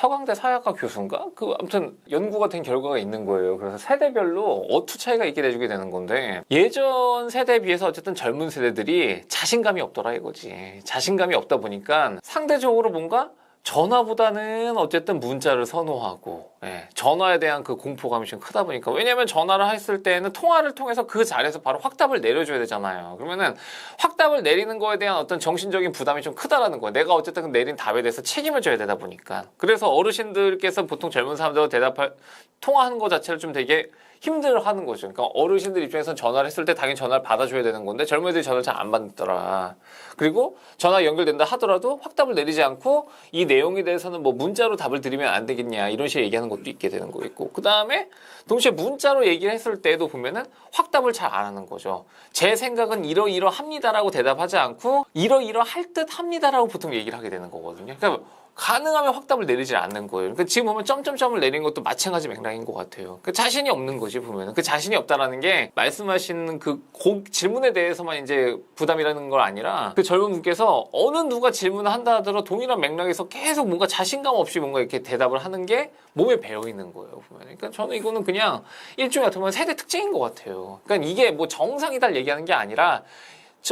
서강대 사회학과 교수인가? 아무튼 연구가 된 결과가 있는 거예요. 그래서 세대별로 어투 차이가 있게 내주게 되는 건데 예전 세대에 비해서 어쨌든 젊은 세대들이 자신감이 없더라 이거지. 자신감이 없다 보니까 상대적으로 뭔가 전화보다는 어쨌든 문자를 선호하고, 전화에 대한 그 공포감이 좀 크다 보니까. 왜냐면 전화를 했을 때는 통화를 통해서 그 자리에서 바로 확답을 내려줘야 되잖아요. 그러면은 확답을 내리는 거에 대한 어떤 정신적인 부담이 좀 크다라는 거예요. 내가 어쨌든 내린 답에 대해서 책임을 져야 되다 보니까. 그래서 어르신들께서 보통 젊은 사람들과 통화하는 것 자체를 좀 되게 힘들어하는 거죠. 그러니까 어르신들 입장에서는 전화를 했을 때 당연히 전화를 받아줘야 되는 건데 젊은이들이 전화를 잘 안 받더라. 그리고 전화 연결된다 하더라도 확답을 내리지 않고 이 내용에 대해서는 뭐 문자로 답을 드리면 안 되겠냐 이런 식으로 얘기하는 것도 있게 되는 거 있고, 그 다음에 동시에 문자로 얘기를 했을 때도 보면은 확답을 잘 안 하는 거죠. 제 생각은 이러이러합니다라고 대답하지 않고 이러이러할 듯 합니다라고 보통 얘기를 하게 되는 거거든요. 그러니까 가능하면 확답을 내리지 않는 거예요. 그러니까 지금 보면 점점점을 내리는 것도 마찬가지 맥락인 것 같아요. 그 자신이 없는 거지 보면은. 그 자신이 없다라는 게 말씀하시는 그 질문에 대해서만 이제 부담이라는 걸 아니라 그 젊은 분께서 어느 누가 질문을 한다 하더라도 동일한 맥락에서 계속 뭔가 자신감 없이 뭔가 이렇게 대답을 하는 게 몸에 배어 있는 거예요 보면. 그러니까 저는 이거는 그냥 일종의 어떻게 보면 세대 특징인 것 같아요. 그러니까 이게 뭐 정상이다 얘기하는 게 아니라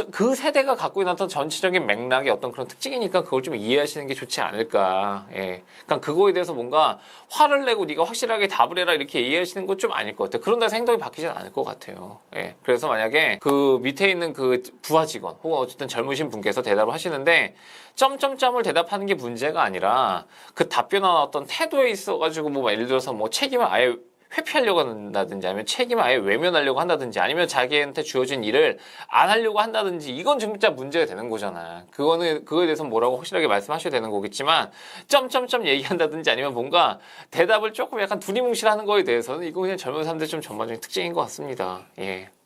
그 세대가 갖고 있는 어떤 전체적인 맥락의 어떤 그런 특징이니까 그걸 좀 이해하시는 게 좋지 않을까. 그러니까 그거에 대해서 뭔가 화를 내고 네가 확실하게 답을 해라 이렇게 이해하시는 건 좀 아닐 것 같아요. 그런다 해서 행동이 바뀌진 않을 것 같아요. 그래서 만약에 그 밑에 있는 그 부하 직원 혹은 어쨌든 젊으신 분께서 대답을 하시는데 점점점을 대답하는 게 문제가 아니라 그 답변한 어떤 태도에 있어가지고 뭐 예를 들어서 뭐 책임을 아예 회피하려고 한다든지 아니면 책임을 아예 외면하려고 한다든지 아니면 자기한테 주어진 일을 안 하려고 한다든지 이건 진짜 문제가 되는 거잖아. 그거에 대해서 뭐라고 확실하게 말씀하셔야 되는 거겠지만 점점점 얘기한다든지 아니면 뭔가 대답을 조금 약간 두리뭉실하는 거에 대해서는 이거 그냥 젊은 사람들 좀 전반적인 특징인 것 같습니다.